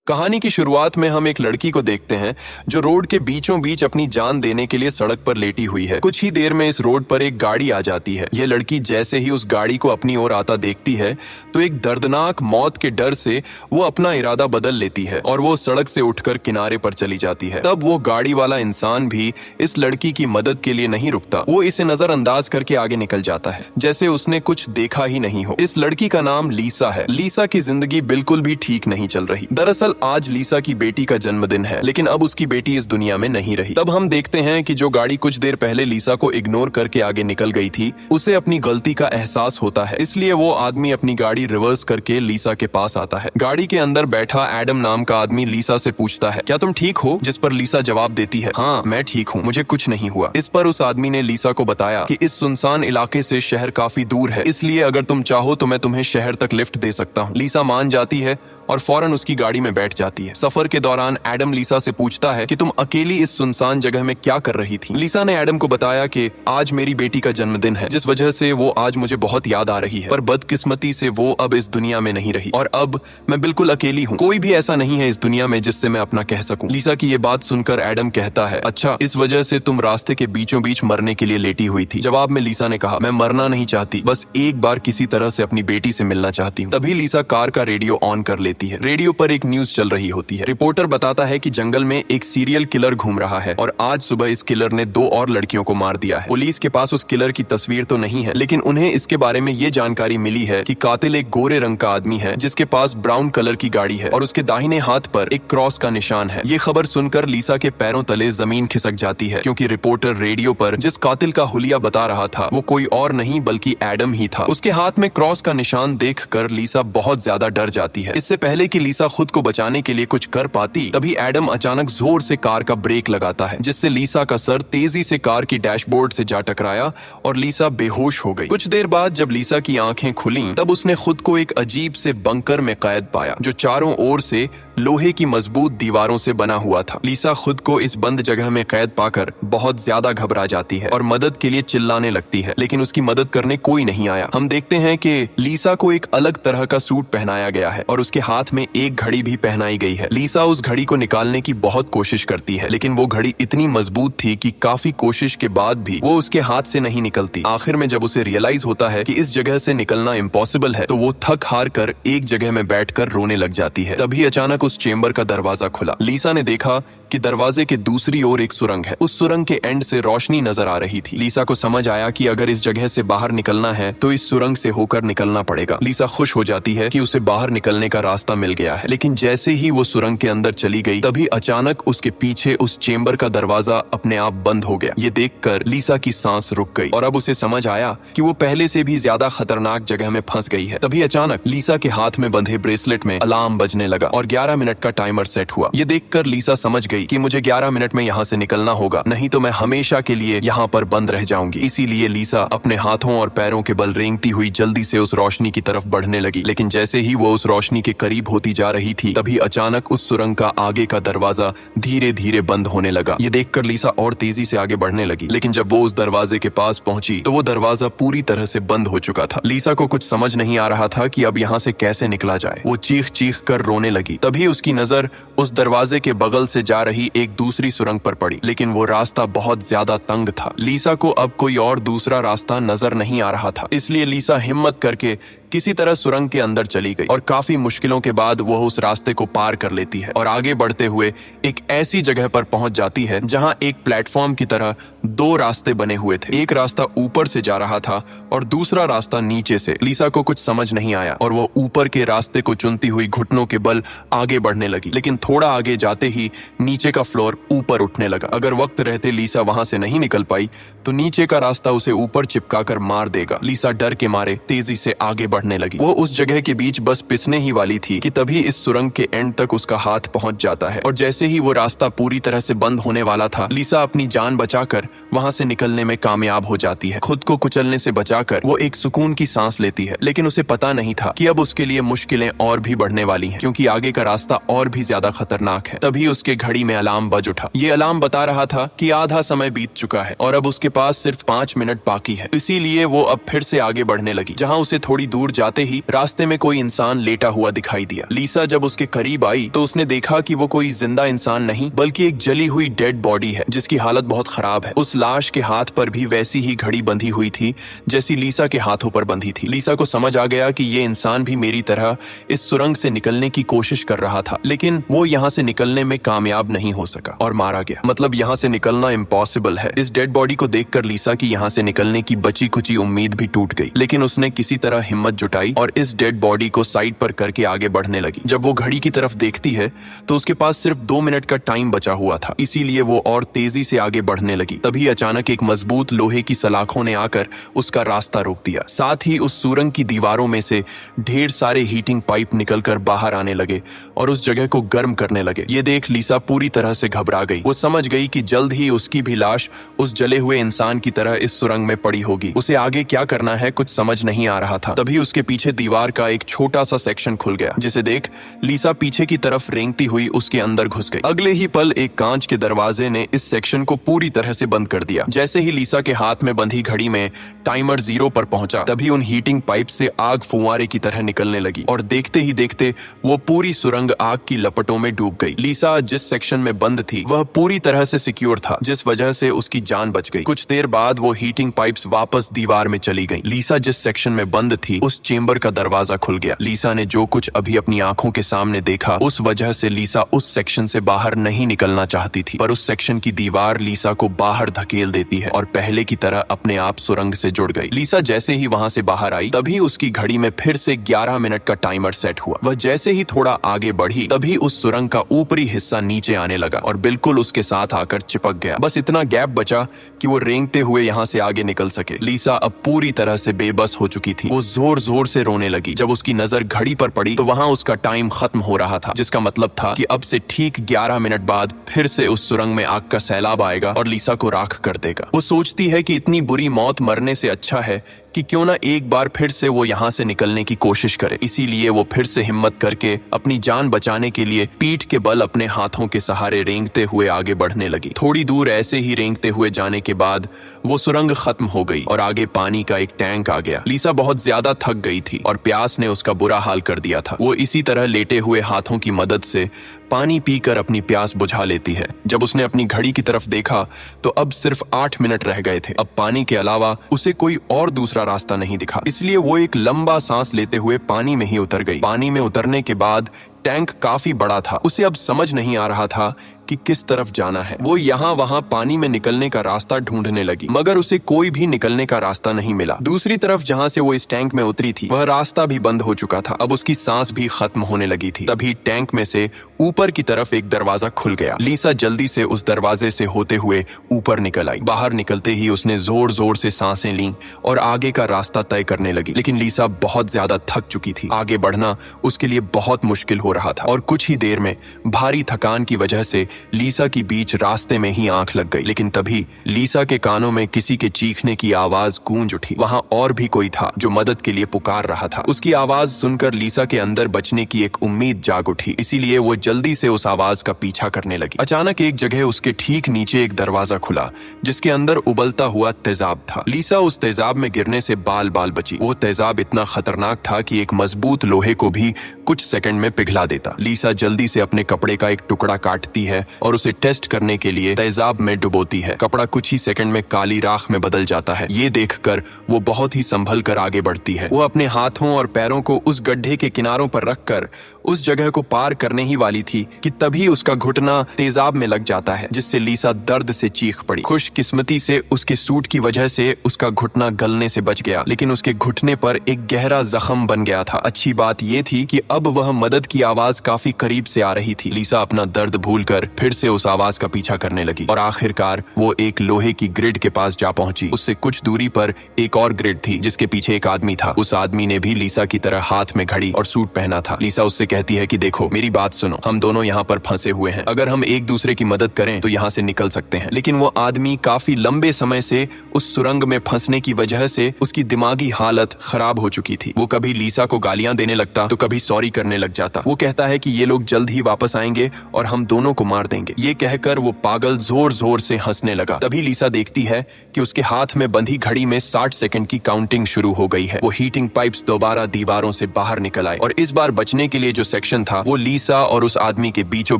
कहानी की शुरुआत में हम एक लड़की को देखते हैं जो रोड के बीचों बीच अपनी जान देने के लिए सड़क पर लेटी हुई है। कुछ ही देर में इस रोड पर एक गाड़ी आ जाती है। यह लड़की जैसे ही उस गाड़ी को अपनी ओर आता देखती है तो एक दर्दनाक मौत के डर से वो अपना इरादा बदल लेती है और वो सड़क से उठकर किनारे पर चली जाती है। तब वो गाड़ी वाला इंसान भी इस लड़की की मदद के लिए नहीं रुकता। वो इसे नजरअंदाज करके आगे निकल जाता है जैसे उसने कुछ देखा ही नहीं हो। इस लड़की का नाम लीसा है। लीसा की जिंदगी बिल्कुल भी ठीक नहीं चल रही। दरअसल आज लीसा की बेटी का जन्मदिन है, लेकिन अब उसकी बेटी इस दुनिया में नहीं रही। तब हम देखते हैं कि जो गाड़ी कुछ देर पहले लीसा को इग्नोर करके आगे निकल गई थी, उसे अपनी गलती का एहसास होता है। इसलिए वो आदमी अपनी गाड़ी रिवर्स करके लीसा के पास आता है। गाड़ी के अंदर बैठा एडम नाम का आदमी लीसा से पूछता है, क्या तुम ठीक हो? जिस पर लीसा जवाब देती है, हाँ मैं ठीक हूँ, मुझे कुछ नहीं हुआ। इस पर उस आदमी ने लीसा को बताया कि इस सुनसान इलाके से शहर काफी दूर है, इसलिए अगर तुम चाहो तो मैं तुम्हें शहर तक लिफ्ट दे सकता हूँ। लीसा मान जाती है और फौरन उसकी गाड़ी में बैठ जाती है। सफर के दौरान एडम लीसा से पूछता है कि तुम अकेली इस सुनसान जगह में क्या कर रही थी? लीसा ने एडम को बताया कि आज मेरी बेटी का जन्मदिन है, जिस वजह से वो आज मुझे बहुत याद आ रही है, पर बदकिस्मती से वो अब इस दुनिया में नहीं रही और अब मैं बिल्कुल अकेली हूँ। कोई भी ऐसा नहीं है इस दुनिया में जिससे मैं अपना कह सकूं। लीसा की ये बात सुनकर एडम कहता है, अच्छा इस वजह से तुम रास्ते के बीचों बीच मरने के लिए लेटी हुई थी। जवाब में लीसा ने कहा, मैं मरना नहीं चाहती, बस एक बार किसी तरह से अपनी बेटी से मिलना चाहती हूँ। तभी लीसा कार का रेडियो ऑन कर लेती है। रेडियो पर एक न्यूज चल रही होती है। रिपोर्टर बताता है कि जंगल में एक सीरियल किलर घूम रहा है और आज सुबह इस किलर ने 2 और लड़कियों को मार दिया है। पुलिस के पास उस किलर की तस्वीर तो नहीं है, लेकिन उन्हें इसके बारे में ये जानकारी मिली है कि कातिल एक गोरे रंग का आदमी है जिसके पास ब्राउन कलर की गाड़ी है और उसके दाहिने हाथ पर एक क्रॉस का निशान है। ये खबर सुनकर लीसा के पैरों तले जमीन खिसक जाती है, क्योंकि रिपोर्टर रेडियो पर जिस कातिल का हुलिया बता रहा था वो कोई और नहीं बल्कि एडम ही था। उसके हाथ में क्रॉस का निशान देखकर लीसा बहुत ज्यादा डर जाती है। इससे पहले कि लीसा खुद को बचाने के लिए कुछ कर पाती, तभी एडम अचानक जोर से कार का ब्रेक लगाता है, जिससे लीसा का सर तेजी से कार की डैशबोर्ड से जा टकराया और लीसा बेहोश हो गई। कुछ देर बाद जब लीसा की आंखें खुलीं, तब उसने खुद को एक अजीब से बंकर में कैद पाया जो चारों ओर से लोहे की मजबूत दीवारों से बना हुआ था। लीसा खुद को इस बंद जगह में कैद पाकर बहुत ज्यादा घबरा जाती है और मदद के लिए चिल्लाने लगती है, लेकिन उसकी मदद करने कोई नहीं आया। हम देखते हैं कि लीसा को एक अलग तरह का सूट पहनाया गया है और उसके हाथ में एक घड़ी भी पहनाई गई है। लीसा उस घड़ी को निकालने की बहुत कोशिश करती है, लेकिन वो घड़ी इतनी मजबूत थी कि काफी कोशिश के बाद भी वो उसके हाथ से नहीं निकलती। आखिर में जब उसे रियलाइज होता है कि इस जगह से निकलना इम्पॉसिबल है, तो वो थक हार कर एक जगह में बैठकर रोने लग जाती है। तभी अचानक उस चेंबर का दरवाजा खुला। लीसा ने देखा कि दरवाजे के दूसरी ओर एक सुरंग है। उस सुरंग के एंड से रोशनी नजर आ रही थी। लीसा को समझ आया कि अगर इस जगह से बाहर निकलना है तो इस सुरंग से होकर निकलना पड़ेगा। लीसा खुश हो जाती है कि उसे बाहर निकलने का रास्ता मिल गया है, लेकिन जैसे ही वो सुरंग के अंदर चली गई, तभी अचानक उसके पीछे उस चेंबर का दरवाजा अपने आप बंद हो गया। ये देखकर लीसा की सांस रुक गई और अब उसे समझ आया कि वो पहले से भी ज्यादा खतरनाक जगह में फंस गई है। तभी अचानक लीसा के हाथ में बंधे ब्रेसलेट में अलार्म बजने लगा और 11 मिनट का टाइमर सेट हुआ। ये देखकर लीसा समझ गई कि मुझे 11 मिनट में यहाँ से निकलना होगा, नहीं तो मैं हमेशा के लिए यहाँ पर बंद रह जाऊंगी। इसीलिए लीसा अपने हाथों और पैरों के बल रेंगती हुई जल्दी से उस रोशनी की तरफ बढ़ने लगी, लेकिन जैसे ही वो उस रोशनी के करीब होती जा रही थी, तभी अचानक उस सुरंग का आगे का दरवाजा धीरे धीरे बंद होने लगा। ये देखकर लीसा और तेजी से आगे बढ़ने लगी, लेकिन जब वो उस दरवाजे के पास पहुंची तो वो दरवाजा पूरी तरह से बंद हो चुका था। लीसा को कुछ समझ नहीं आ रहा था कि अब यहाँ से कैसे निकला जाए। वो चीख चीख कर रोने लगी। तभी उसकी नजर उस दरवाजे के बगल से जा रही एक दूसरी सुरंग पर पड़ी, लेकिन वो रास्ता बहुत ज्यादा तंग था। लीसा को अब कोई और दूसरा रास्ता नजर नहीं आ रहा था, इसलिए लीसा हिम्मत करके किसी तरह सुरंग के अंदर चली गई और काफी मुश्किलों के बाद वो उस रास्ते को पार कर लेती है और आगे बढ़ते हुए एक ऐसी जगह पर पहुंच जाती है जहां एक प्लेटफॉर्म की तरह 2 रास्ते बने हुए थे। एक रास्ता ऊपर से जा रहा था और दूसरा रास्ता नीचे से। लीसा को कुछ समझ नहीं आया और वो ऊपर के रास्ते को चुनती हुई घुटनों के बल आगे बढ़ने लगी, लेकिन थोड़ा आगे जाते ही नीचे का फ्लोर ऊपर उठने लगा। अगर वक्त रहते लीसा वहां से नहीं निकल पाई तो नीचे का रास्ता उसे ऊपर चिपकाकर मार देगा। लीसा डर के मारे तेजी से आगे बढ़ने लगी। वो उस जगह के बीच बस पिसने ही वाली थी कि तभी इस सुरंग के एंड तक उसका हाथ पहुंच जाता है और जैसे ही वो रास्ता पूरी तरह से बंद होने वाला था, लीसा अपनी जान बचाकर वहां से निकलने में कामयाब हो जाती है। खुद को कुचलने से बचाकर वो एक सुकून की सांस लेती है, लेकिन उसे पता नहीं था कि अब उसके लिए मुश्किलें और भी बढ़ने वाली हैं, क्योंकि आगे का रास्ता और भी ज्यादा खतरनाक है। तभी उसके घड़ी में अलार्म बज उठा। ये अलार्म बता रहा था कि आधा समय बीत चुका है और अब उसके पास सिर्फ 5 मिनट बाकी है। इसीलिए वो अब फिर से आगे बढ़ने लगी। जहाँ उसे थोड़ी दूर जाते ही रास्ते में कोई इंसान लेटा हुआ दिखाई दिया। लीसा जब उसके करीब आई तो उसने देखा कि वो कोई जिंदा इंसान नहीं बल्कि एक जली हुई डेड बॉडी है, जिसकी हालत बहुत खराब है। उस लाश के हाथ पर भी वैसी ही घड़ी बंधी हुई थी जैसी लीसा के हाथों पर बंधी थी। लीसा को समझ आ गया कि ये इंसान भी मेरी तरह इस सुरंग से निकलने की कोशिश कर रहा था, लेकिन वो यहाँ से निकलने में कामयाब नहीं हो सका और मारा गया। मतलब यहाँ से निकलना इम्पॉसिबल है। इस डेड बॉडी को देखकर लीसा की यहाँ से निकलने की बची कुची उम्मीद भी टूट गई, लेकिन उसने किसी तरह हिम्मत जुटाई और इस डेड बॉडी को साइड पर करके आगे बढ़ने लगी। जब वो घड़ी की तरफ देखती है तो उसके पास सिर्फ 2 मिनट का टाइम बचा हुआ था, इसीलिए वो और तेजी से आगे बढ़ने लगी। तभी अचानक एक मजबूत लोहे की सलाखों ने आकर उसका रास्ता रोक दिया। साथ ही उस सुरंग की दीवारों में से ढेर सारे हीटिंग पाइप निकलकर बाहर आने लगे और उस जगह को गर्म करने लगे। ये देख लीसा पूरी तरह से घबरा गई। वो समझ गई कि जल्द ही उसकी भी लाश उस जले हुए इंसान की तरह इस सुरंग में पड़ी होगी। उसे आगे क्या करना है कुछ समझ नहीं आ रहा था। तभी उसके पीछे दीवार का एक छोटा सा सेक्शन खुल गया, जिसे देख लीसा पीछे की तरफ रेंगती हुई उसके अंदर घुस गई। अगले ही पल एक कांच के दरवाजे ने इस सेक्शन को पूरी तरह से बंद कर दिया। जैसे ही लीसा के हाथ में बंधी घड़ी में टाइमर 0 पर पहुंचा, तभी उन हीटिंग पाइप से आग फुंवारे की तरह निकलने लगी और देखते ही देखते वो पूरी सुरंग आग की लपटों में डूब गई। लीसा जिस सेक्शन में बंद थी वह पूरी तरह से सिक्योर था, जिस वजह से उसकी जान बच गई। कुछ देर बाद वो हीटिंग पाइप्स वापस दीवार में चली गईं। लीसा जिस सेक्शन में बंद थी उस चेंबर का दरवाजा खुल गया। लीसा ने जो कुछ अभी अपनी आंखों के सामने देखा, उस वजह से लीसा उस सेक्शन से बाहर नहीं निकलना चाहती थी, पर उस सेक्शन की दीवार लीसा को बाहर धकेल देती है और पहले की तरह अपने आप सुरंग से जुड़ गई। लीसा जैसे ही वहां से बाहर आई तभी उसकी घड़ी में फिर से 11 मिनट का टाइमर सेट हुआ। वह जैसे ही थोड़ा आगे बढ़ी तभी उस सुरंग का ऊपरी हिस्सा नीचे आने लगा और बिल्कुल उसके साथ आकर चिपक गया। बस इतना गैप बचा कि वो रेंगते हुए यहाँ से आगे निकल सके। लीसा अब पूरी तरह से बेबस हो चुकी थी। वो जोर जोर से रोने लगी। जब उसकी नजर घड़ी पर पड़ी तो वहां उसका टाइम खत्म हो रहा था, जिसका मतलब था कि अब से ठीक 11 मिनट बाद फिर से उस सुरंग में आग का सैलाब आएगा और लीसा को राख कर देगा। वो सोचती है कि इतनी बुरी मौत मरने से अच्छा है कि क्यों ना एक बार फिर से वो यहाँ से निकलने की कोशिश करे। इसीलिए वो फिर से हिम्मत करके अपनी जान बचाने के लिए पीठ के बल अपने हाथों के सहारे रेंगते हुए आगे बढ़ने लगी। थोड़ी दूर ऐसे ही रेंगते हुए जाने के बाद वो सुरंग खत्म हो गई और आगे पानी का एक टैंक आ गया। लीसा बहुत ज्यादा थक गई थी और प्यास ने उसका बुरा हाल कर दिया था। वो इसी तरह लेटे हुए हाथों की मदद से पानी पीकर अपनी प्यास बुझा लेती है। जब उसने अपनी घड़ी की तरफ देखा तो अब सिर्फ 8 मिनट रह गए थे। अब पानी के अलावा उसे कोई और दूसरा रास्ता नहीं दिखा, इसलिए वो एक लंबा सांस लेते हुए पानी में ही उतर गई। पानी में उतरने के बाद टैंक काफी बड़ा था। उसे अब समझ नहीं आ रहा था कि किस तरफ जाना है। वो यहाँ वहाँ पानी में निकलने का रास्ता ढूंढने लगी, मगर उसे कोई भी निकलने का रास्ता नहीं मिला। दूसरी तरफ जहाँ से वो इस टैंक में उतरी थी वह रास्ता भी बंद हो चुका था। अब उसकी सांस भी खत्म होने लगी थी। तभी टैंक में से ऊपर की तरफ एक दरवाजा खुल गया। लीसा जल्दी से उस दरवाजे से होते हुए ऊपर निकल आई। बाहर निकलते ही उसने जोर जोर से सांसें लीं और आगे का रास्ता तय करने लगी, लेकिन लीसा बहुत ज्यादा थक चुकी थी। आगे बढ़ना उसके लिए बहुत मुश्किल हो रहा था और कुछ ही देर में भारी थकान की वजह से लीसा की बीच रास्ते में ही आंख लग गई। लेकिन तभी लीसा के कानों में किसी के चीखने की आवाज गूंज उठी। वहां और भी कोई था जो मदद के लिए पुकार रहा था। उसकी आवाज सुनकर लीसा के अंदर बचने की एक उम्मीद जाग उठी, इसीलिए वो जल्दी से उस आवाज का पीछा करने लगी। अचानक एक जगह उसके ठीक नीचे एक दरवाजा खुला जिसके अंदर उबलता हुआ तेजाब था। लीसा उस तेजाब में गिरने से बाल बाल बची। वो तेजाब इतना खतरनाक था कि एक मजबूत लोहे को भी कुछ सेकंड में पिघला देता। लीसा जल्दी से अपने कपड़े का एक टुकड़ा काटती है और उसे टेस्ट करने के लिए तेजाब में डुबोती है। कपड़ा कुछ ही सेकंड में काली राख में बदल जाता है। ये देखकर वो बहुत ही संभल कर आगे बढ़ती है। वो अपने हाथों और पैरों को उस गड्ढे के किनारों पर रखकर उस जगह को पार करने ही वाली थी कि तभी उसका घुटना तेजाब में लग जाता है, जिससे लीसा दर्द से चीख पड़ी। खुशकिस्मती से उसके सूट की वजह से उसका घुटना गलने से बच गया, लेकिन उसके घुटने पर एक गहरा जख्म बन गया था। अच्छी बात ये थी कि अब वह मदद की आवाज काफी करीब से आ रही थी। लीसा अपना दर्द भूलकर फिर से उस आवाज का पीछा करने लगी और आखिरकार वो एक लोहे की ग्रिड के पास जा पहुंची। उससे कुछ दूरी पर एक और ग्रिड थी जिसके पीछे एक आदमी था। उस आदमी ने भी लीसा की तरह हाथ में घड़ी और सूट पहना था। लीसा उससे कहती है कि देखो मेरी बात सुनो, हम दोनों यहाँ पर फंसे हुए हैं, अगर हम एक दूसरे की मदद करें तो यहाँ से निकल सकते हैं। लेकिन वो आदमी काफी लंबे समय से उस सुरंग में फंसने की वजह से उसकी दिमागी हालत खराब हो चुकी थी। वो कभी लीसा को गालियां देने लगता तो कभी सॉरी करने लग जाता। वो कहता है कि ये लोग जल्द ही वापस आएंगे और हम दोनों को मार देंगे। ये कहकर वो पागल जोर जोर से हंसने लगा। तभी लीसा देखती है कि उसके हाथ में बंधी घड़ी में 60 सेकंड की काउंटिंग शुरू हो गई है। वो हीटिंग पाइप्स दोबारा दीवारों से बाहर निकल आए और इस बार बचने के लिए जो सेक्शन था वो लीसा और उस आदमी के बीचों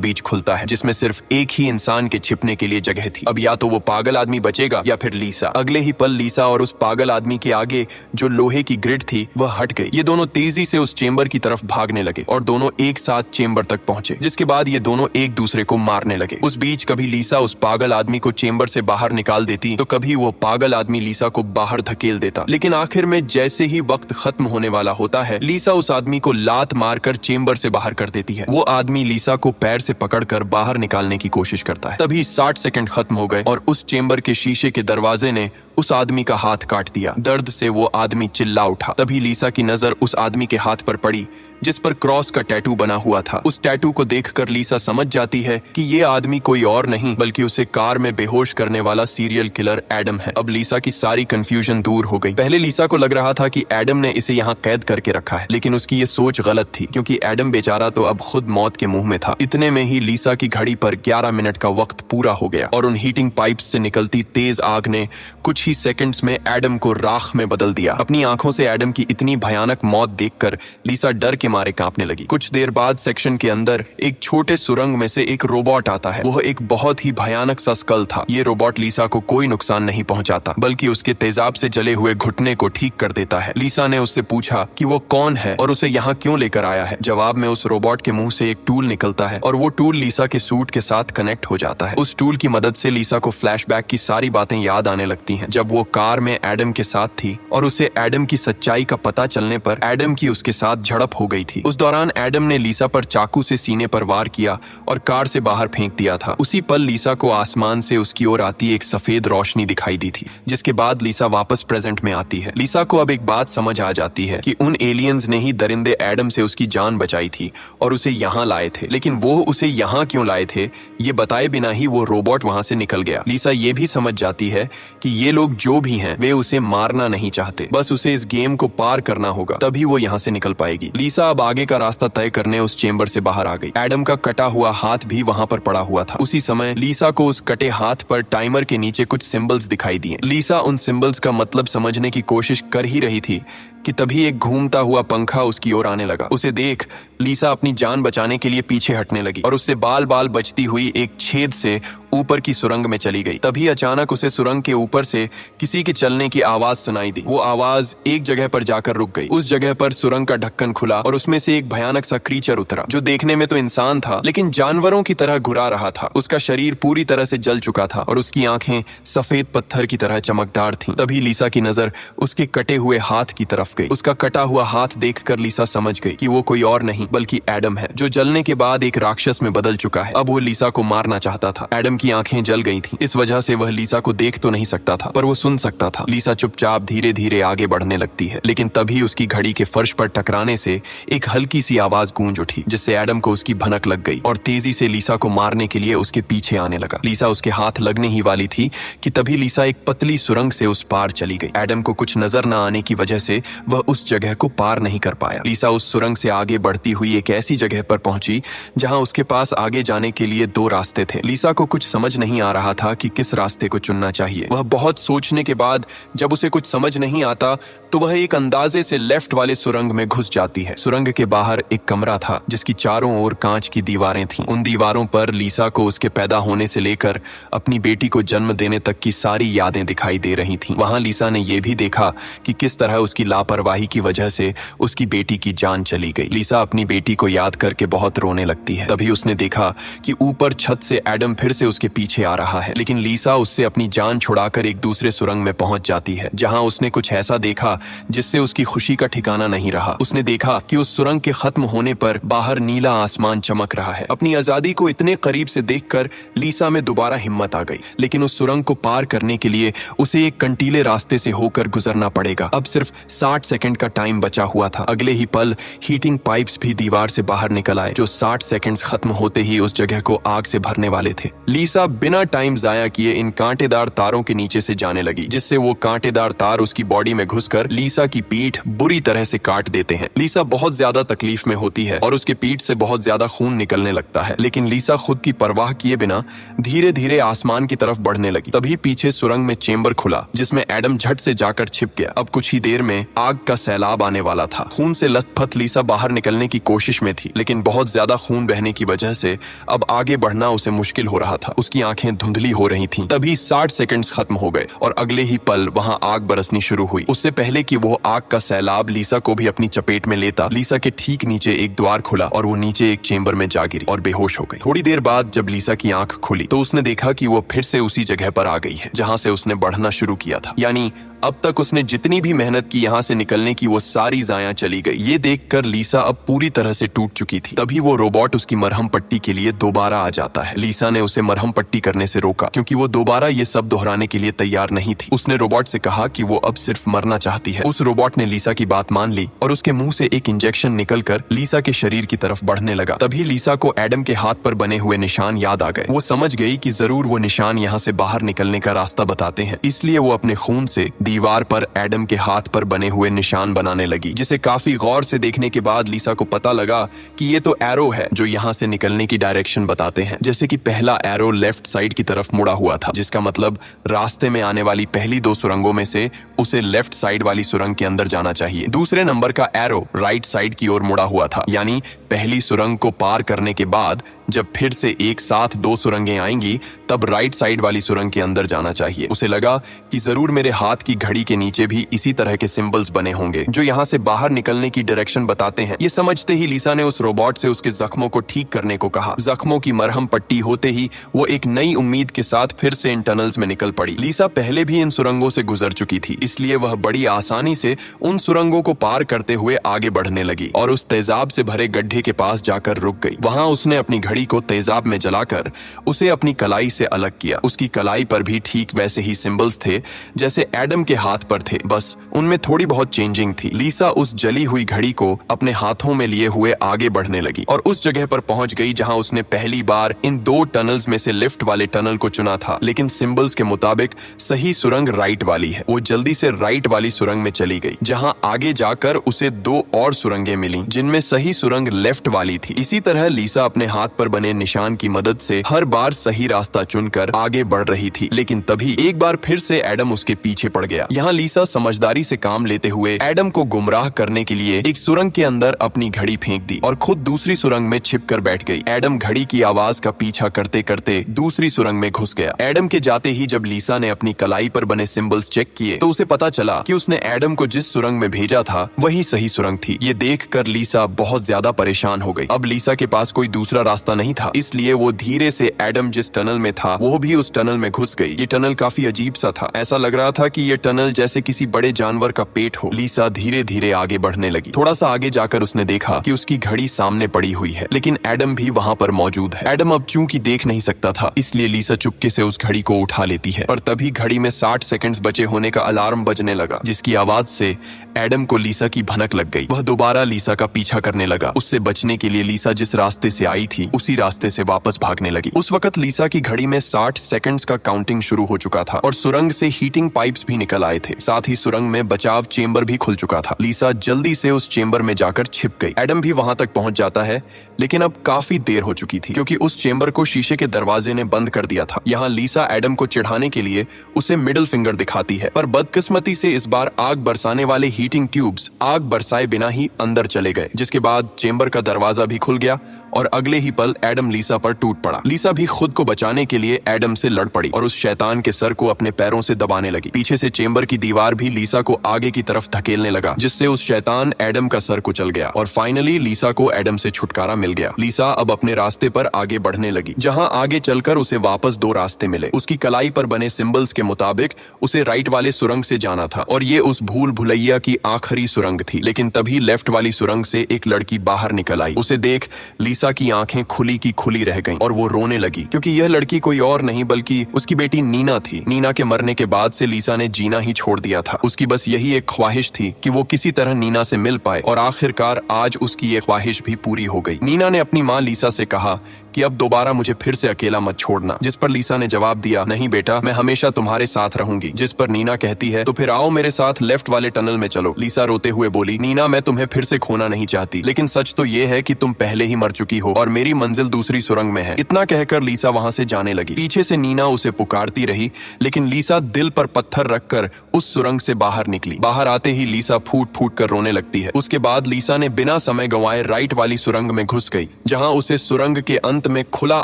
बीच खुलता है, जिसमें सिर्फ एक ही इंसान के छिपने के लिए जगह थी। अब या तो वो पागल आदमी बचेगा या फिर लीसा। अगले ही पल लीसा और उस पागल आदमी के आगे जो लोहे की ग्रिड थी वह हट गई। ये दोनों तेजी से उस चेंबर की तरफ भागने लगे और दोनों एक साथ चेंबर तक पहुंचे, जिसके बाद ये दोनों एक दूसरे को मारने लगे। उस बीच कभी लीसा उस पागल आदमी को चेंबर से बाहर निकाल देती तो कभी वो पागल आदमी लीसा को बाहर धकेल देता। लेकिन आखिर में जैसे ही वक्त खत्म होने वाला होता है, लीसा उस आदमी को लात मारकर चेंबर से बाहर कर देती है। वो आदमी लीसा को पैर से पकड़कर बाहर निकालने की कोशिश करता है। तभी 60 सेकंड खत्म हो गए और उस चेंबर के शीशे के दरवाजे ने उस आदमी का हाथ काट दिया। दर्द से वो आदमी चिल्ला उठा। तभी लीसा की नजर उस आदमी के हाथ पर पड़ी जिस पर क्रॉस का टैटू बना हुआ था। उस टैटू को देखकर लीसा समझ जाती है कि ये आदमी कोई और नहीं बल्कि उसे कार में बेहोश करने वाला सीरियल किलर एडम है। अब लीसा की सारी कंफ्यूजन दूर हो गई। पहले लीसा को लग रहा था कि एडम ने इसे यहाँ कैद करके रखा है, लेकिन उसकी ये सोच गलत थी क्योंकि एडम बेचारा तो अब खुद मौत के मुंह में था। इतने में ही लीसा की घड़ी पर 11 मिनट का वक्त पूरा हो गया और उन हीटिंग पाइप्स से निकलती तेज आग ने कुछ ही सेकंड्स में एडम को राख में बदल दिया। अपनी आंखों से एडम की इतनी भयानक मौत देखकर लीसा डर के मारे कांपने लगी। कुछ देर बाद सेक्शन के अंदर एक छोटे सुरंग में से एक रोबोट आता है। वह एक बहुत ही भयानक सा स्कल था। ये रोबोट लीसा को कोई नुकसान नहीं पहुंचाता बल्कि उसके तेजाब से जले हुए घुटने को ठीक कर देता है। लीसा ने उससे पूछा कि वो कौन है और उसे यहाँ क्यों लेकर आया है। जवाब में उस रोबोट के मुंह से एक टूल निकलता है और वो टूल लीसा के सूट के साथ कनेक्ट हो जाता है। उस टूल की मदद से लीसा को फ्लैशबैक की सारी बातें याद आने लगती हैं, जब वो कार में एडम के साथ थी और उसे एडम की सच्चाई का पता चलने पर एडम की उसके साथ झड़प हो गई थी। उस दौरान एडम ने लीसा पर चाकू से सीने पर वार किया और कार से बाहर फेंक दिया था। उसी पल लीसा को आसमान से उसकी ओर आती एक सफेद रोशनी दिखाई दी थी, जिसके बाद लीसा वापस प्रेजेंट में आती है। लीसा को अब एक बात समझ आ जाती है कि उन एलियंस ने ही दरिंदे एडम से उसकी जान बचाई थी और उसे यहाँ लाए थे, लेकिन वो उसे यहाँ क्यों लाए थे ये बताए बिना ही वो रोबोट वहां से निकल गया। लीसा ये भी समझ जाती है कि ये लोग जो भी हैं वे उसे मारना नहीं चाहते, बस उसे इस गेम को पार करना होगा, तभी वो यहाँ से निकल पाएगी। लीसा अब आगे का रास्ता तय करने उस चेंबर से बाहर आ गई। एडम का कटा हुआ हाथ भी वहां पर पड़ा हुआ था। उसी समय लीसा को उस कटे हाथ पर टाइमर के नीचे कुछ सिंबल्स दिखाई दिए। लीसा उन सिंबल्स का मतलब समझने की कोशिश कर ही रही थी कि तभी एक घूमता हुआ पंखा उसकी ओर आने लगा। उसे देख लीसा अपनी जान बचाने के लिए पीछे हटने लगी और उससे बाल बाल बचती हुई एक छेद से ऊपर की सुरंग में चली गई। तभी अचानक उसे सुरंग के ऊपर से किसी के चलने की आवाज सुनाई दी। वो आवाज एक जगह पर जाकर रुक गई। उस जगह पर सुरंग का ढक्कन खुला और उसमें से एक भयानक सा क्रीचर उतरा, जो देखने में तो इंसान था लेकिन जानवरों की तरह घुरा रहा था। उसका शरीर पूरी तरह से जल चुका था और उसकी आंखें सफेद पत्थर की तरह चमकदार थीं। तभी लीसा की नजर उसके कटे हुए हाथ की तरफ गई। उसका कटा हुआ हाथ देखकर लीसा समझ गई कि वो कोई और नहीं बल्कि एडम है, जो जलने के बाद एक राक्षस में बदल चुका है। अब वो लीसा को मारना चाहता था। एडम की आंखें जल गई थीं, इस वजह से वह लीसा को देख तो नहीं सकता था पर वो सुन सकता था। लीसा चुपचाप धीरे धीरे आगे बढ़ने लगती है, लेकिन तभी उसकी घड़ी के फर्श पर टकराने से एक हल्की सी आवाज गूंज उठी, जिससे एडम को उसकी भनक लग गई और तेजी से लीसा को मारने के लिए उसके पीछे आने लगा। लीसा उसके हाथ लगने ही वाली थी कि तभी लीसा एक पतली सुरंग से उस पार चली गई। एडम को कुछ नजर न आने की वजह से वह उस जगह को पार नहीं कर पाया। लीसा उस सुरंग से आगे बढ़ती हुई एक ऐसी जगह पर पहुंची जहां उसके पास आगे जाने के लिए 2 रास्ते थे। लीसा को कुछ समझ नहीं आ रहा था कि किस रास्ते को चुनना चाहिए। वह बहुत सोचने के बाद जब उसे कुछ समझ नहीं आता तो वह एक अंदाजे से लेफ्ट वाले सुरंग में घुस जाती है। सुरंग के बाहर एक कमरा था जिसकी चारों ओर कांच की दीवारें थीं। उन दीवारों पर लीसा को उसके पैदा होने से लेकर अपनी बेटी को जन्म देने तक की सारी यादें दिखाई दे रही थीं। वहां लीसा ने यह भी देखा कि किस तरह उसकी लापरवाही की वजह से उसकी बेटी की जान चली गई। लीसा अपनी बेटी को याद करके बहुत रोने लगती है। तभी उसने देखा कि ऊपर छत से एडम फिर से उसके पीछे आ रहा है, लेकिन लीसा उससे अपनी जान छुड़ाकर एक दूसरे सुरंग में पहुंच जाती है, जहां उसने कुछ ऐसा देखा जिससे उसकी खुशी का ठिकाना नहीं रहा। उसने देखा कि उस सुरंग के खत्म होने पर बाहर नीला आसमान चमक रहा है। अपनी आजादी को इतने करीब से देखकर लीसा में दोबारा हिम्मत आ गई, लेकिन उस सुरंग को पार करने के लिए उसे एक कंटीले रास्ते से होकर गुजरना पड़ेगा। अब सिर्फ 60 सेकंड का टाइम बचा हुआ था। अगले ही पल हीटिंग पाइप्स भी दीवार से बाहर निकल आए, जो 60 सेकंड्स खत्म होते ही उस जगह को आग से भरने वाले थे। लीसा बिना टाइम जाया किए इन कांटेदार तारों के नीचे से जाने लगी, जिससे वो कांटेदार तार उसकी बॉडी में घुसकर लीसा की पीठ बुरी तरह से काट देते हैं। लीसा बहुत ज्यादा तकलीफ में होती है और उसके पीठ से बहुत ज्यादा खून निकलने लगता है, लेकिन लीसा खुद की परवाह किए बिना धीरे धीरे आसमान की तरफ बढ़ने लगी। तभी पीछे सुरंग में चेंबर खुला, जिसमें एडम झट से जाकर छिप गया। अब कुछ ही देर में आग का सैलाब आने वाला था। खून से लथपथ लीसा बाहर निकलने की कोशिश में थी, लेकिन बहुत ज्यादा खून बहने की वजह से अब आगे बढ़ना उसे मुश्किल हो रहा था। उसकी आंखें धुंधली हो रही थीं। तभी 60 सेकंड्स खत्म हो गए और अगले ही पल वहां आग बरसनी शुरू हुई। उससे पहले कि वो आग का सैलाब लीसा को भी अपनी चपेट में लेता, लीसा के ठीक नीचे एक द्वार खुला और वो नीचे एक चेंबर में जा गिरी और बेहोश हो गई। थोड़ी देर बाद जब लीसा की आंख खुली तो उसने देखा कि वो फिर से उसी जगह पर आ गई है जहां से उसने बढ़ना शुरू किया था। यानी अब तक उसने जितनी भी मेहनत की यहाँ से निकलने की, वो सारी जाया चली गई। ये देखकर लीसा अब पूरी तरह से टूट चुकी थी। तभी वो रोबोट उसकी मरहम पट्टी के लिए दोबारा आ जाता है। लीसा ने उसे मरहम पट्टी करने से रोका, क्योंकि वो दोबारा ये सब दोहराने के लिए तैयार नहीं थी। उसने रोबोट से कहा कि वो अब सिर्फ मरना चाहती है। उस रोबोट ने लीसा की बात मान ली और उसके मुंह से एक इंजेक्शन निकलकर लीसा के शरीर की तरफ बढ़ने लगा। तभी लीसा को एडम के हाथ पर बने हुए निशान याद आ गए। वो समझ गई कि जरूर वो निशान यहाँ से बाहर निकलने का रास्ता बताते हैं, इसलिए वो अपने खून से दीवार पर एडम के हाथ पर बने हुए निशान बनाने लगी, जिसे काफी गौर से देखने के बाद लीसा को पता लगा कि ये तो एरो है जो यहाँ से निकलने की डायरेक्शन बताते हैं। जैसे कि पहला एरो लेफ्ट साइड की तरफ मुड़ा हुआ था, जिसका मतलब रास्ते में आने वाली पहली 2 सुरंगों में से उसे लेफ्ट साइड वाली सुरंग के अंदर जाना चाहिए। दूसरे नंबर का एरो राइट साइड की ओर मुड़ा हुआ था, यानी पहली सुरंग को पार करने के बाद जब फिर से एक साथ 2 सुरंगें आएंगी तब राइट साइड वाली सुरंग के अंदर जाना चाहिए। उसे लगा कि जरूर मेरे हाथ की घड़ी के नीचे भी इसी तरह के सिंबल्स बने होंगे जो यहाँ से बाहर निकलने की डायरेक्शन बताते हैं। ये समझते ही लीसा ने उस रोबोट से उसके जख्मों को ठीक करने को कहा। जख्मों की मरहम पट्टी होते ही वो एक नई उम्मीद के साथ फिर से इन टनल्स में निकल पड़ी। लीसा पहले भी इन सुरंगों से गुजर चुकी थी, इसलिए वह बड़ी आसानी से उन सुरंगों को पार करते हुए आगे बढ़ने लगी और उस तेजाब से भरे गड्ढे के पास जाकर रुक गई। वहां उसने अपनी घड़ी को तेजाब में जलाकर उसे अपनी कलाई से अलग किया। उसकी कलाई पर भी ठीक वैसे ही सिंबल्स थे जैसे एडम के हाथ पर थे, बस उनमें थोड़ी बहुत चेंजिंग थी। लीसा उस जली हुई घड़ी को अपने हाथों में लिए हुए आगे बढ़ने लगी और उस जगह पर पहुंच गई जहां उसने पहली बार इन 2 टनल्स में से लिफ्ट वाले टनल को चुना था, लेकिन सिंबल्स के मुताबिक सही सुरंग राइट वाली है। वो जल्दी से राइट वाली सुरंग में चली गई, जहां आगे जाकर उसे 2 और सुरंगें मिली जिनमें सही सुरंग लेफ्ट वाली थी। इसी तरह लीसा अपने हाथ पर बने निशान की मदद से हर बार सही रास्ता चुनकर आगे बढ़ रही थी, लेकिन तभी एक बार फिर से एडम उसके पीछे पड़ गया। यहाँ लीसा समझदारी से काम लेते हुए एडम को गुमराह करने के लिए एक सुरंग के अंदर अपनी घड़ी फेंक दी और खुद दूसरी सुरंग में छिपकर बैठ गई। एडम घड़ी की आवाज का पीछा करते करते दूसरी सुरंग में घुस गया। एडम के जाते ही जब लीसा ने अपनी कलाई पर बने सिंबल्स चेक किए तो उसे पता चला कि उसने एडम को जिस सुरंग में भेजा था वही सही सुरंग थी। ये देखकर लीसा बहुत ज्यादा परेशान हो गई। अब लीसा के पास कोई दूसरा रास्ता नहीं था, इसलिए वो धीरे से एडम जिस टनल में था वो भी उस टनल में घुस गई। ये टनल काफी अजीब सा था, ऐसा लग रहा था कि ये टनल जैसे किसी बड़े जानवर का पेट हो। लीसा धीरे धीरे आगे बढ़ने लगी। थोड़ा सा आगे जाकर उसने देखा कि उसकी घड़ी सामने पड़ी हुई है, लेकिन एडम भी वहाँ पर मौजूद है। एडम अब चूंकि देख नहीं सकता था, इसलिए लीसा चुपके से उस घड़ी को उठा लेती है और तभी घड़ी में 60 सेकंड्स बचे होने का अलार्म बजने लगा, जिसकी आवाज से एडम को लीसा की भनक लग गई। वह दोबारा लीसा का पीछा करने लगा। उससे बचने के लिए लीसा जिस रास्ते से आई थी उसी रास्ते से वापस भागने लगी। उस वक्त लीसा की घड़ी में 60 सेकंड्स का काउंटिंग शुरू हो चुका था और सुरंग से हीटिंग पाइप्स भी निकल आए थे। साथ ही सुरंग में बचाव चेंबर भी खुल चुका था। लीसा जल्दी से उस चेंबर में जाकर छिप गई। एडम भी वहां तक पहुंच जाता है, लेकिन अब काफी देर हो चुकी थी क्योंकि उस चेंबर को शीशे के दरवाजे ने बंद कर दिया था। यहाँ लीसा एडम को चिढ़ाने के लिए उसे मिडिल फिंगर दिखाती है, पर बदकिस्मती से इस बार आग बरसाने वाले हीटिंग ट्यूब्स आग बरसाए बिना ही अंदर चले गए, जिसके बाद चेंबर का दरवाजा भी खुल गया और अगले ही पल एडम लीसा पर टूट पड़ा। लीसा भी खुद को बचाने के लिए एडम से लड़ पड़ी और उस शैतान के सर को अपने पैरों से दबाने लगी। पीछे से चेंबर की दीवार भी लीसा को आगे की तरफ धकेलने लगा, जिससे उस शैतान एडम का सर कुचल गया और फाइनली लीसा को एडम से छुटकारा मिल गया। लीसा अब अपने रास्ते पर आगे बढ़ने लगी, जहां आगे चलकर उसे वापस 2 रास्ते मिले। उसकी कलाई पर बने सिंबल्स के मुताबिक उसे राइट वाले सुरंग से जाना था और ये उस भूल भुलैया की आखिरी सुरंग थी। लेकिन तभी लेफ्ट वाली सुरंग से एक लड़की बाहर निकल आई। उसे देख लीसा की आंखें खुली की खुली रह गईं और वो रोने लगी, क्योंकि यह लड़की कोई और नहीं बल्कि उसकी बेटी नीना थी। नीना के मरने के बाद से लीसा ने जीना ही छोड़ दिया था। उसकी बस यही एक ख्वाहिश थी कि वो किसी तरह नीना से मिल पाए और आखिरकार आज उसकी ये ख्वाहिश भी पूरी हो गई। नीना ने अपनी माँ लीसा से कहा कि अब दोबारा मुझे फिर से अकेला मत छोड़ना, जिस पर लीसा ने जवाब दिया, नहीं बेटा, मैं हमेशा तुम्हारे साथ रहूंगी। जिस पर नीना कहती है, तो फिर आओ मेरे साथ लेफ्ट वाले टनल में चलो। लीसा रोते हुए बोली, नीना, मैं तुम्हें फिर से खोना नहीं चाहती, लेकिन सच तो ये है कि तुम पहले ही मर चुकी हो और मेरी मंजिल दूसरी सुरंग में है। इतना कहकर लीसा वहां से जाने लगी। पीछे से नीना उसे पुकारती रही, लेकिन लीसा दिल पर पत्थर रखकर उस सुरंग से बाहर निकली। बाहर आते ही लीसा फूट फूट कर रोने लगती है। उसके बाद लीसा ने बिना समय गंवाए राइट वाली सुरंग में घुस गई, जहां उसे सुरंग के अंत में खुला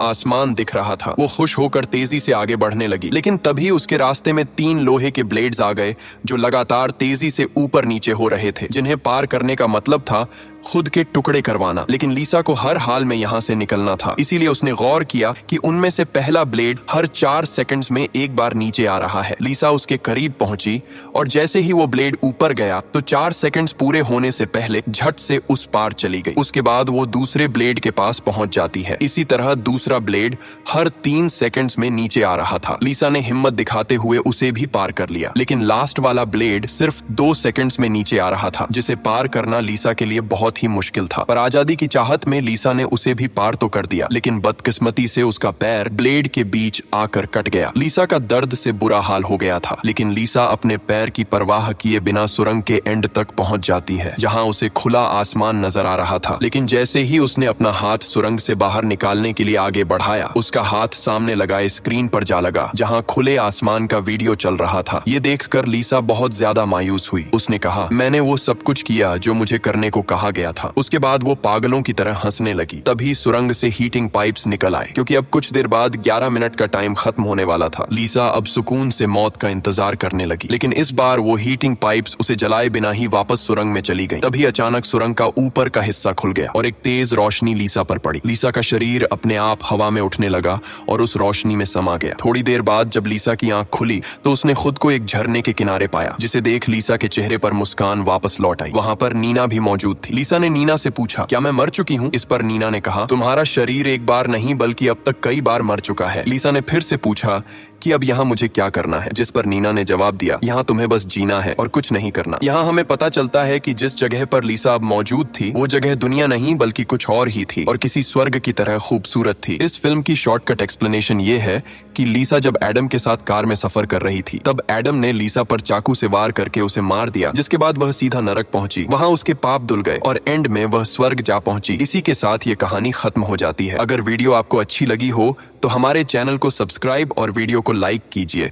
आसमान दिख रहा था। वो खुश होकर तेजी से आगे बढ़ने लगी, लेकिन तभी उसके रास्ते में 3 लोहे के ब्लेड्स आ गए, जो लगातार तेजी से ऊपर नीचे हो रहे थे, जिन्हें पार करने का मतलब था खुद के टुकड़े करवाना। लेकिन लीसा को हर हाल में यहाँ से निकलना था, इसीलिए उसने गौर किया कि उनमें से पहला ब्लेड हर 4 सेकंड्स में एक बार नीचे आ रहा है। लीसा उसके करीब पहुंची और जैसे ही वो ब्लेड ऊपर गया तो 4 सेकंड्स पूरे होने से पहले झट से उस पार चली गई। उसके बाद वो दूसरे ब्लेड के पास पहुंच जाती है। इसी तरह दूसरा ब्लेड हर 3 सेकंड्स में नीचे आ रहा था। लीसा ने हिम्मत दिखाते हुए उसे भी पार कर लिया, लेकिन लास्ट वाला ब्लेड सिर्फ 2 सेकंड्स में नीचे आ रहा था, जिसे पार करना लीसा के लिए बहुत ही मुश्किल था। पर आजादी की चाहत में लीसा ने उसे भी पार तो कर दिया, लेकिन बदकिस्मती से उसका पैर ब्लेड के बीच आकर कट गया। लीसा का दर्द से बुरा हाल हो गया था, लेकिन लीसा अपने पैर की परवाह किए बिना सुरंग के एंड तक पहुंच जाती है, जहां उसे खुला आसमान नजर आ रहा था। लेकिन जैसे ही उसने अपना हाथ सुरंग से बाहर निकालने के लिए आगे बढ़ाया, उसका हाथ सामने लगाए स्क्रीन पर जा लगा, जहां खुले आसमान का वीडियो चल रहा था। ये देखकर लीसा बहुत ज्यादा मायूस हुई। उसने कहा, मैंने वो सब कुछ किया जो मुझे करने को कहा गया था। उसके बाद वो पागलों की तरह हंसने लगी। तभी सुरंग से हीटिंग पाइप्स निकल आए, क्योंकि अब कुछ देर बाद 11 मिनट का टाइम खत्म होने वाला था। लीसा अब सुकून से मौत का इंतजार करने लगी, लेकिन इस बार वो हीटिंग पाइप्स उसे जलाए बिना ही वापस सुरंग में चली गई। तभी अचानक सुरंग का ऊपर का हिस्सा खुल गया और एक तेज रोशनी लीसा पर पड़ी। लीसा का शरीर अपने आप हवा में उठने लगा और उस रोशनी में समा गया। थोड़ी देर बाद जब लीसा की आंख खुली तो उसने खुद को एक झरने के किनारे पाया, जिसे देख लीसा के चेहरे पर मुस्कान वापस लौट आई। वहां पर नीना भी मौजूद थी। लीसा ने नीना से पूछा, क्या मैं मर चुकी हूँ? इस पर नीना ने कहा, तुम्हारा शरीर एक बार नहीं बल्कि अब तक कई बार मर चुका है। लीसा ने फिर से पूछा कि अब यहाँ मुझे क्या करना है, जिस पर नीना ने जवाब दिया, यहाँ तुम्हें बस जीना है और कुछ नहीं करना। यहाँ हमें पता चलता है कि जिस जगह पर लीसा अब मौजूद थी वो जगह दुनिया नहीं बल्कि कुछ और ही थी और किसी स्वर्ग की तरह खूबसूरत थी। इस फिल्म की शॉर्टकट एक्सप्लेनेशन ये है कि लीसा जब एडम के साथ कार में सफर कर रही थी, तब एडम ने लीसा पर चाकू से वार करके उसे मार दिया, जिसके बाद वह सीधा नरक पहुंची। वहां उसके पाप धुल गए और एंड में वह स्वर्ग जा पहुंची। इसी के साथ ये कहानी खत्म हो जाती है। अगर वीडियो आपको अच्छी लगी हो तो हमारे चैनल को सब्सक्राइब और वीडियो को लाइक कीजिए।